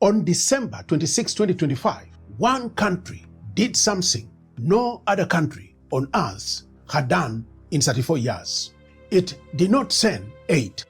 On December 26, 2025, one country did something no other country on earth had done in 34 years. It did not send aid.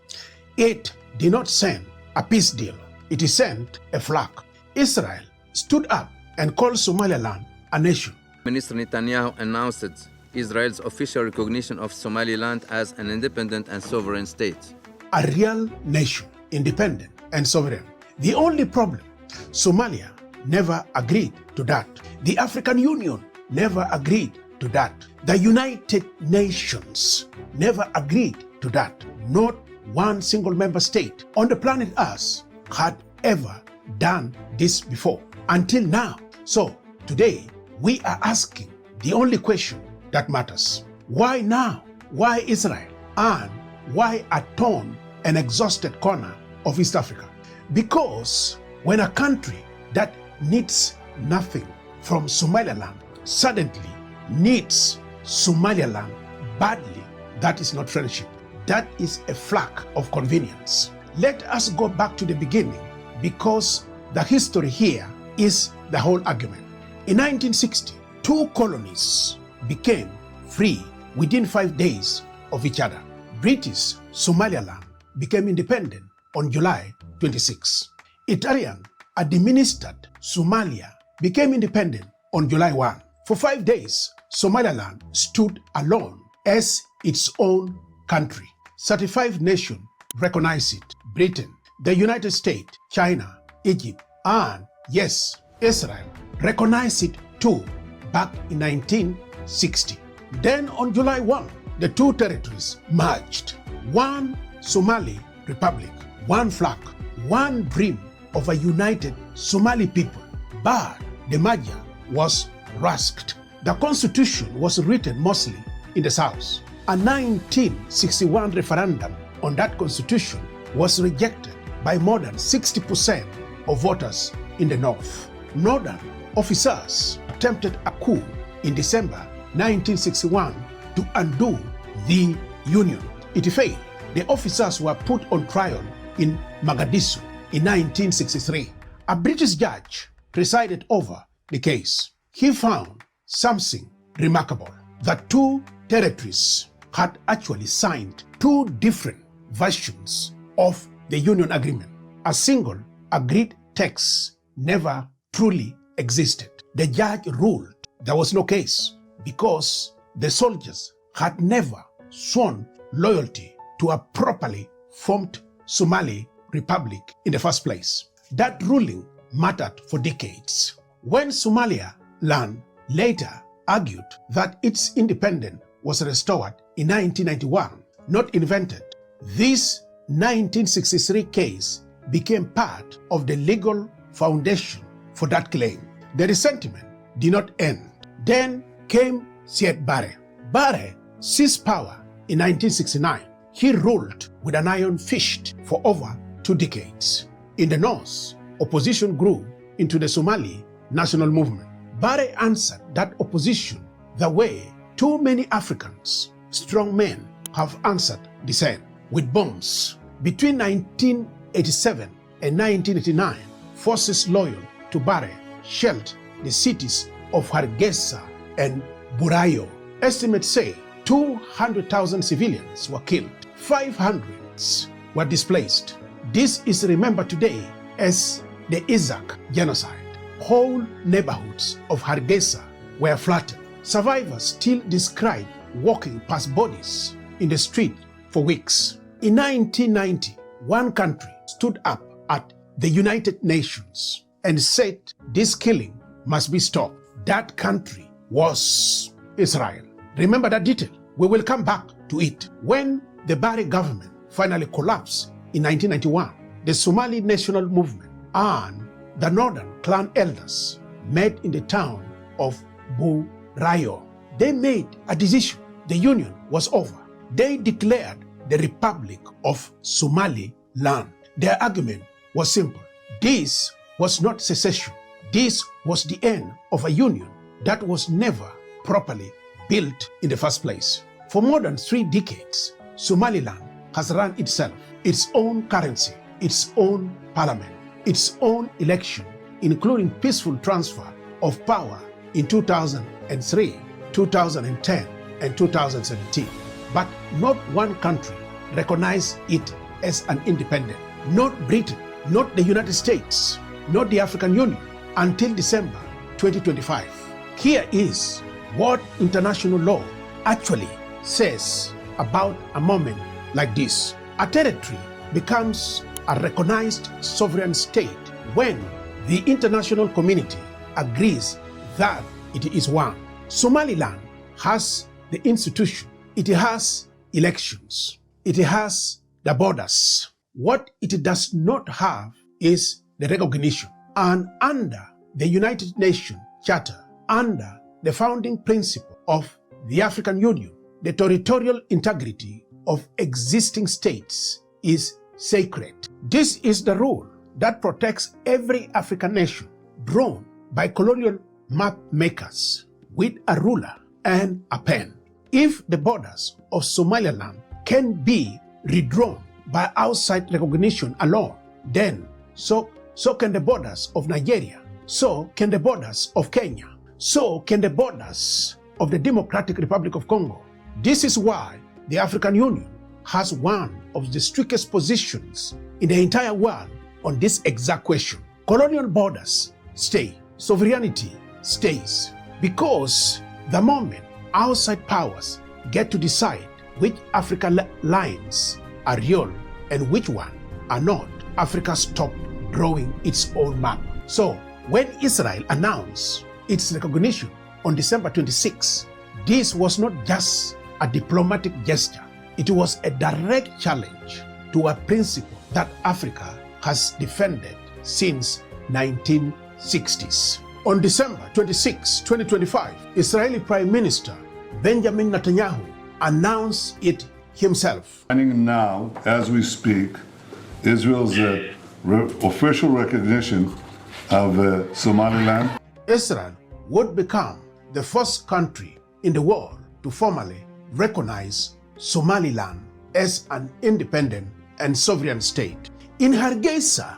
It did not send a peace deal. It sent a flag. Israel stood up and called Somaliland a nation. Minister Netanyahu announced Israel's official recognition of Somaliland as an independent and sovereign state. A real nation, independent and sovereign. The only problem, Somalia never agreed to that. The African Union never agreed to that. The United Nations never agreed to that. Not one single member state on the planet Earth had ever done this before, until now. So today, we are asking the only question that matters. Why now? Why Israel? And why a torn and exhausted corner of East Africa? Because when a country that needs nothing from Somaliland suddenly needs Somaliland badly, that is not friendship. That is a flag of convenience. Let us go back to the beginning, because the history here is the whole argument. In 1960, two colonies became free within 5 days of each other. British Somaliland became independent on July 26. Italian administered Somalia became independent on July 1. For 5 days, Somaliland stood alone as its own country. 35 nations recognized it. Britain, the United States, China, Egypt, and yes, Israel recognized it too back in 1960. Then on July 1, the two territories merged. One Somali Republic, one flag, one dream of a united Somali people. But the merger was rushed. The constitution was written mostly in the south. A 1961 referendum on that constitution was rejected by more than 60% of voters in the north. Northern officers attempted a coup in December 1961 to undo the union. It failed. The officers were put on trial in Mogadishu in 1963. A British judge presided over the case. He found something remarkable: that two territories had actually signed two different versions of the union agreement. A single agreed text never truly existed. The judge ruled there was no case because the soldiers had never sworn loyalty to a properly formed Somali Republic in the first place. That ruling mattered for decades. When Somaliland later argued that its independence was restored in 1991, not invented, this 1963 case became part of the legal foundation for that claim. The resentment did not end. Then came Siad Barre. Barre seized power in 1969. He ruled with an iron fist for over 2 decades. In the north, opposition grew into the Somali national movement. Barre answered that opposition the way too many Africans, strong men, have answered dissent, with bombs. Between 1987 and 1989, forces loyal to Barre shelled the cities of Hargeisa and Burayo. Estimates say 200,000 civilians were killed, 500 were displaced. This is remembered today as the Isaaq genocide. Whole neighborhoods of Hargeisa were flattened. Survivors still describe walking past bodies in the street for weeks. In 1990, one country stood up at the United Nations and said this killing must be stopped. That country was Israel. Remember that detail. We will come back to it. When the Barre government finally collapsed in 1991, the Somali National Movement and the Northern Clan elders met in the town of Burayo. They made a decision. The union was over. They declared the Republic of Somaliland. Their argument was simple. This was not secession. This was the end of a union that was never properly built in the first place. For more than 3 decades, Somaliland has run itself, its own currency, its own parliament, its own election, including peaceful transfer of power in 2003, 2010, and 2017. But not one country recognized it as an independent. Not Britain, not the United States, not the African Union, until December 2025. Here is what international law actually says about a moment like this. A territory becomes a recognized sovereign state when the international community agrees that it is one. Somaliland has the institution, it has elections, it has the borders. What it does not have is the recognition. And under the United Nations Charter, under the founding principle of the African Union, the territorial integrity of existing states is sacred. This is the rule that protects every African nation drawn by colonial map makers with a ruler and a pen. If the borders of Somaliland can be redrawn by outside recognition alone, then so can the borders of Nigeria, so can the borders of Kenya, so can the borders of the Democratic Republic of Congo. This is why the African Union has one of the strictest positions in the entire world on this exact question. Colonial borders stay, sovereignty stays, because the moment outside powers get to decide which African lines are real and which one are not, Africa stopped drawing its own map. So when Israel announced its recognition on December 26, this was not just a diplomatic gesture, it was a direct challenge to a principle that Africa has defended since 1960s. On December 26, 2025, Israeli Prime Minister Benjamin Netanyahu announced it himself. Now, as we speak, Israel's official recognition of Somaliland. Israel would become the first country in the world to formally recognize Somaliland as an independent and sovereign state. In Hargeisa,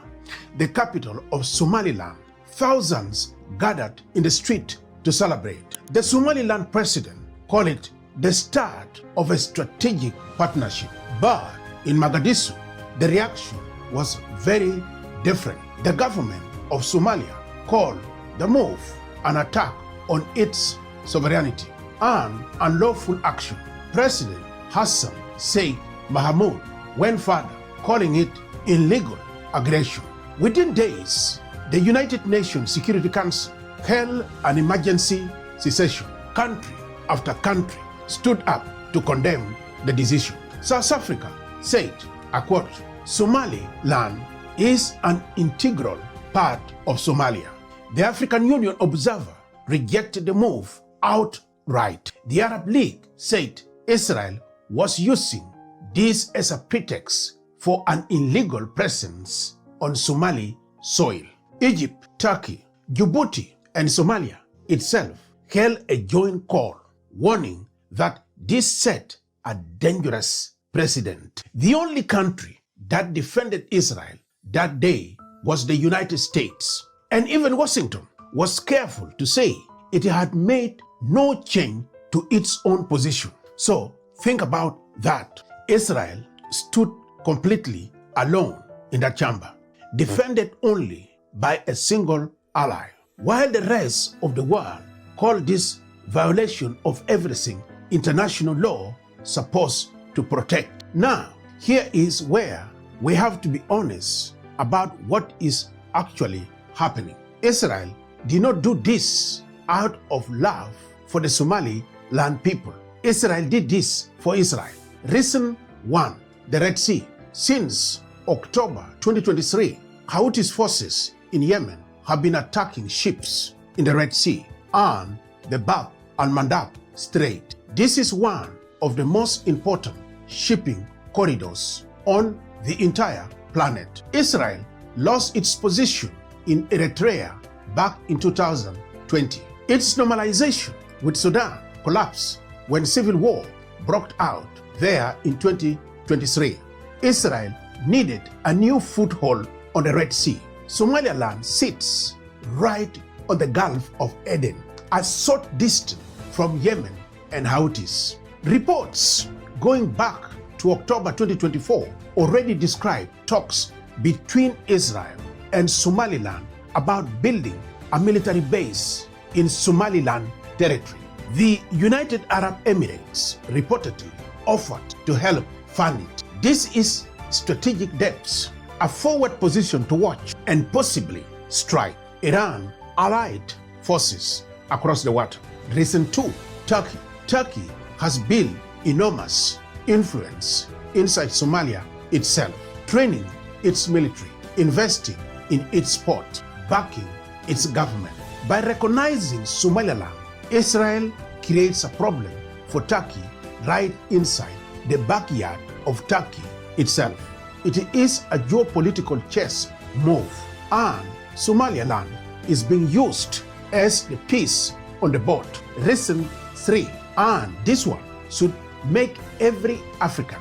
the capital of Somaliland, thousands gathered in the street to celebrate. The Somaliland president called it the start of a strategic partnership. But in Mogadishu, the reaction was very different. The government of Somalia called the move an attack on its sovereignty and unlawful action. President Hassan Sheikh Mohamud went further, calling it illegal aggression. Within days, the United Nations Security Council held an emergency session. Country after country stood up to condemn the decision. South Africa said, I quote, Somaliland is an integral part of Somalia. The African Union observer rejected the move outright. The Arab League said Israel was using this as a pretext for an illegal presence on Somali soil. Egypt, Turkey, Djibouti, and Somalia itself held a joint call warning that this set a dangerous precedent. The only country that defended Israel that day was the United States. And even Washington was careful to say it had made no change to its own position. So think about that. Israel stood completely alone in that chamber, defended only by a single ally, while the rest of the world called this violation of everything international law supposed to protect. Now, here is where we have to be honest about what is actually happening. Israel did not do this out of love for the Somaliland people. Israel did this for Israel. Reason 1, the Red Sea. Since October 2023, Houthi forces in Yemen have been attacking ships in the Red Sea and the Bab al-Mandab Strait. This is one of the most important shipping corridors on the entire planet. Israel lost its position in Eritrea back in 2020. Its normalization with Sudan collapsed when civil war broke out there in 2023. Israel needed a new foothold on the Red Sea. Somaliland sits right on the Gulf of Aden, a short distance from Yemen and Houthis. Reports going back to October 2024 already described talks between Israel and Somaliland about building a military base in Somaliland territory. The United Arab Emirates reportedly offered to help fund it. This is strategic depths, a forward position to watch and possibly strike Iran allied forces across the water. Reason 2, Turkey. Turkey has built enormous influence inside Somalia itself, training its military, investing in its port, backing its government. By recognizing Somaliland, Israel creates a problem for Turkey right inside the backyard of Turkey itself. It is a geopolitical chess move, and Somaliland is being used as the piece on the board. Reason 3, and this one should make every African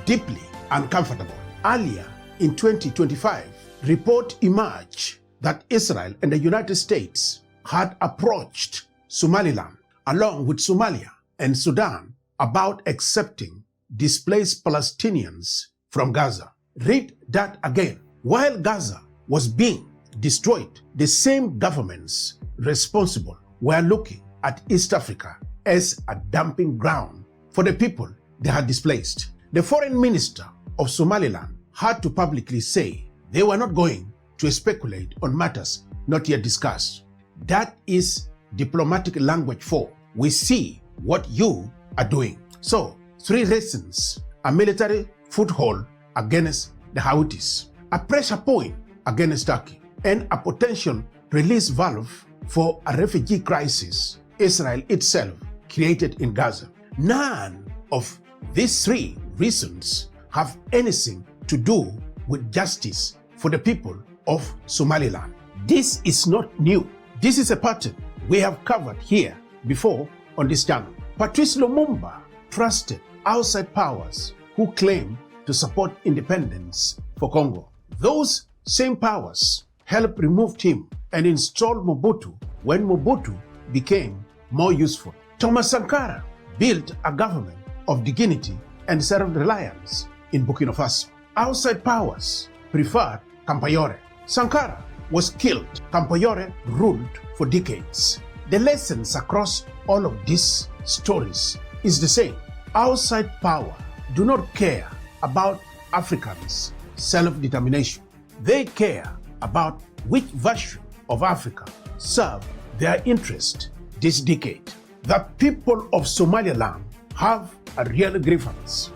deeply uncomfortable. Earlier in 2025, report emerged that Israel and the United States had approached Somaliland along with Somalia and Sudan about accepting displaced Palestinians from Gaza. Read that again. While Gaza was being destroyed, the same governments responsible were looking at East Africa as a dumping ground for the people they had displaced. The foreign minister of Somaliland had to publicly say they were not going to speculate on matters not yet discussed. That is diplomatic language for we see what you are doing. So, 3 reasons: a military foothold against the Houthis, a pressure point against Turkey, and a potential release valve for a refugee crisis Israel itself created in Gaza. None of these 3 reasons have anything to do with justice for the people of Somaliland. This is not new. This is a pattern we have covered here before on this channel. Patrice Lumumba trusted outside powers who claim to support independence for Congo. Those same powers helped remove him and install Mobutu when Mobutu became more useful. Thomas Sankara built a government of dignity and self-reliance in Burkina Faso. Outside powers preferred Compaoré. Sankara was killed. Compaoré ruled for decades. The lessons across all of these stories is the same. Outside power do not care about Africans' self-determination. They care about which version of Africa serve their interest this decade. The people of Somaliland have a real grievance.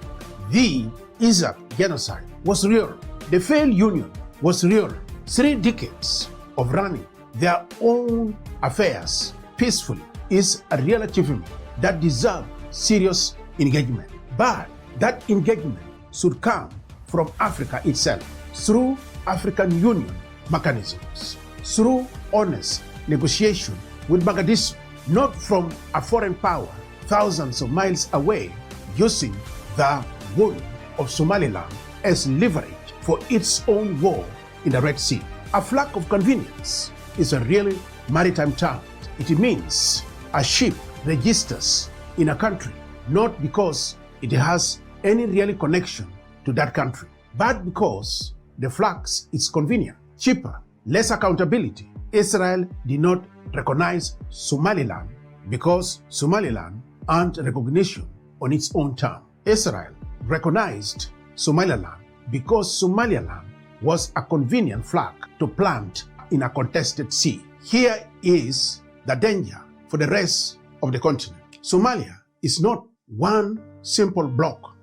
The Isaaq genocide was real. The failed union was real. 3 decades of running their own affairs peacefully is a real achievement that deserves serious engagement. But that engagement should come from Africa itself through African Union mechanisms, through honest negotiation with Mogadishu, not from a foreign power thousands of miles away using the wound of Somaliland as leverage for its own war in the Red Sea. A flag of convenience is a really maritime term. It means a ship registers in a country not because it has any real connection to that country, but because the flag is convenient, cheaper, less accountability. Israel did not recognize Somaliland because Somaliland earned recognition on its own term. Israel recognized Somaliland because Somaliland was a convenient flag to plant in a contested sea. Here is the danger for the rest of the continent. Somalia is not one simple block.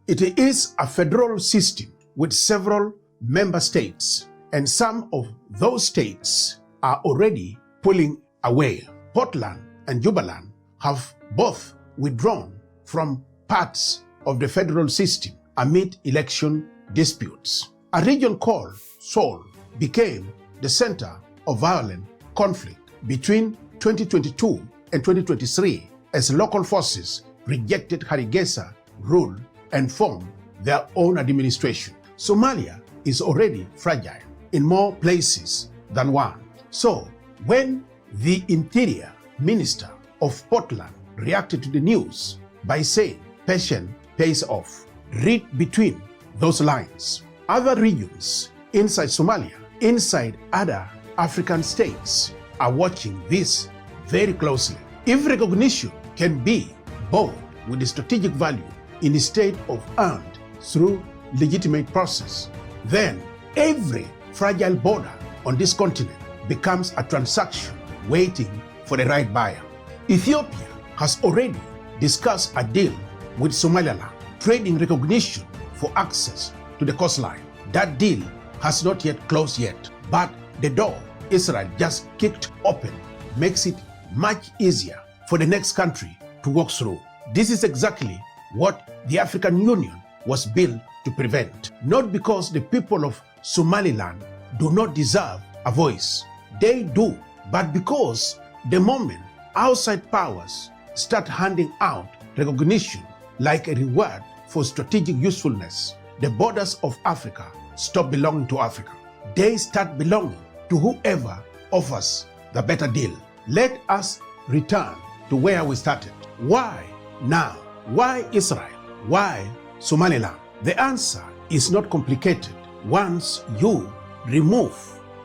It is a federal system with several member states, and some of those states are already pulling away. Portland and Jubaland have both withdrawn from parts of the federal system amid election disputes. A region called Seoul became the center of violent conflict between 2022 and 2023 as local forces rejected Hargeisa rule and formed their own administration. Somalia is already fragile. in more places than one. So, when the Interior Minister of Portland reacted to the news by saying patience pays off, read between those lines. Other regions inside Somalia, inside other African states, are watching this very closely. If recognition can be bought with the strategic value in the state of earned through legitimate process, then every fragile border on this continent becomes a transaction waiting for the right buyer. Ethiopia has already discussed a deal with Somaliland, trading recognition for access to the coastline. That deal has not yet closed yet, but the door Israel just kicked open makes it much easier for the next country to walk through. This is exactly what the African Union was built to prevent. Not because the people of Somaliland do not deserve a voice. They do, but because the moment outside powers start handing out recognition like a reward for strategic usefulness, the borders of Africa stop belonging to Africa. They start belonging to whoever offers the better deal. Let us return to where we started. Why now? Why Israel? Why Somaliland? The answer is not complicated once you remove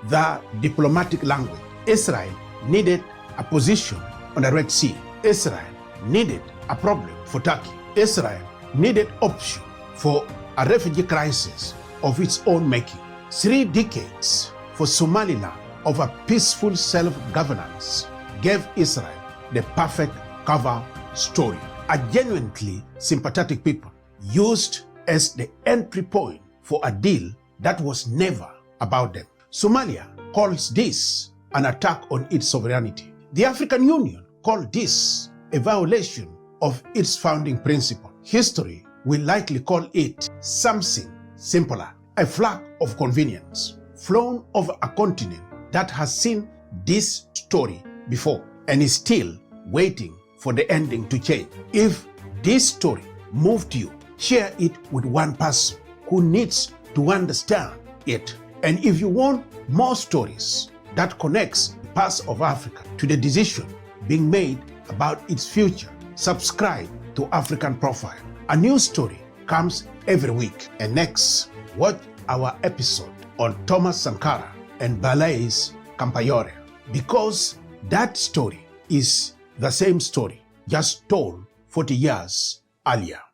the diplomatic language. Israel needed a position on the Red Sea. Israel needed a problem for Turkey. Israel needed option for a refugee crisis of its own making. 3 decades for Somaliland of a peaceful self-governance gave Israel the perfect cover story. A genuinely sympathetic people used as the entry point for a deal that was never about them. Somalia calls this an attack on its sovereignty. The African Union called this a violation of its founding principle. History will likely call it something simpler, a flag of convenience flown over a continent that has seen this story before and is still waiting for the ending to change. If this story moved you, share it with one person who needs to understand it. And if you want more stories that connects the past of Africa to the decision being made about its future, subscribe to African Profile. A new story comes every week. And next, watch our episode on Thomas Sankara and Blaise Compaoré, because that story is the same story, just told 40 years earlier.